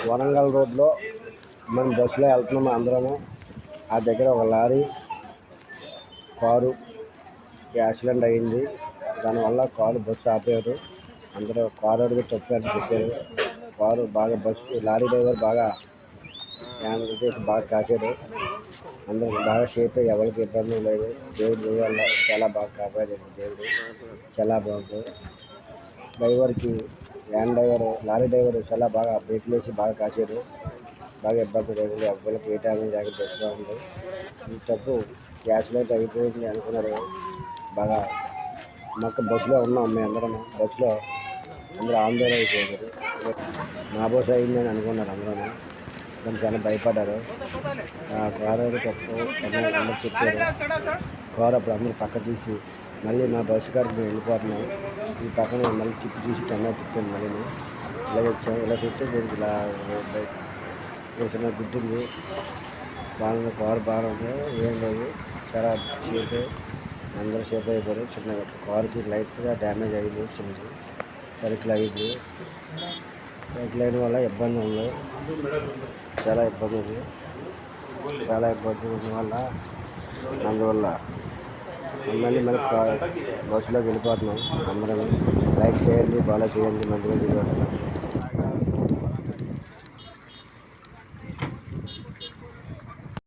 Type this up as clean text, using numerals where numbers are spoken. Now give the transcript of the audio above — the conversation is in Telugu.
వరంగల్ రోడ్లో మనం బస్సులో వెళ్తున్నాం అందరూ. ఆ దగ్గర ఒక లారీ కారు యాక్సిడెంట్ అయింది. దానివల్ల బస్సు ఆపారు. అందరూ కారు అడిగి తప్పు అని చెప్పారు. లారీ డ్రైవర్ బాగా కాశాడు. అందరూ బాగా సేఫ్, ఎవరికి ఇబ్బంది లేదు. దేవుడు దయ వల్ల చాలా బాగా కాపాడాడు. దేవుడు చాలా బాగుంది. లారీ డ్రైవర్ చాలా బాగా బ్రేక్లు వేసి బాగా కాశాడు. బాగా ఇబ్బంది లేకుండా ఎవరికి ఏ డ్యామేజ్ లేకుండా బస్సులో ఉంది. ఈ తప్పు యాక్సిడెంట్ అయిపోయింది అనుకున్నారు. బాగా మాకు బస్సులో ఉన్నాం, మేము అందరం బస్సులో అందరూ ఆందోళన అయిపోయారు. మా బస్సు అయిందని అనుకున్నారు అందరూ. దాన్ని చాలా భయపడ్డారు. ఆ కారు తప్పు అందరూ చెప్పారు. కారు అప్పుడు అందరూ పక్క తీసి మళ్ళీ మా బస్సు కాడికి మేము వెళ్ళిపోతున్నాం. ఈ పక్కన మళ్ళీ తీసి టెన్నా తిప్పాను. మళ్ళీ ఇలా వచ్చాము. ఇలా చెప్తే దీనికి ఇలా చిన్న గుడ్డింది. బాగా కారు బాగా ఉంది, ఏం లేదు. చాలా సేఫ్, అందరూ సేఫ్ అయిపోయారు. చిన్న కారుకి లైట్గా డ్యామేజ్ అయింది. చిన్నది సరికిల్ అయింది. సైకిల్ అయిన వల్ల ఇబ్బంది ఉంది, చాలా ఇబ్బంది ఉంది. చాలా ఇబ్బంది ఉన్న వల్ల అందువల్ల మళ్ళీ బస్సులోకి వెళ్ళిపోతున్నాం. అందరం లైక్ చేయండి, ఫాలో చేయండి, మంచి మంచి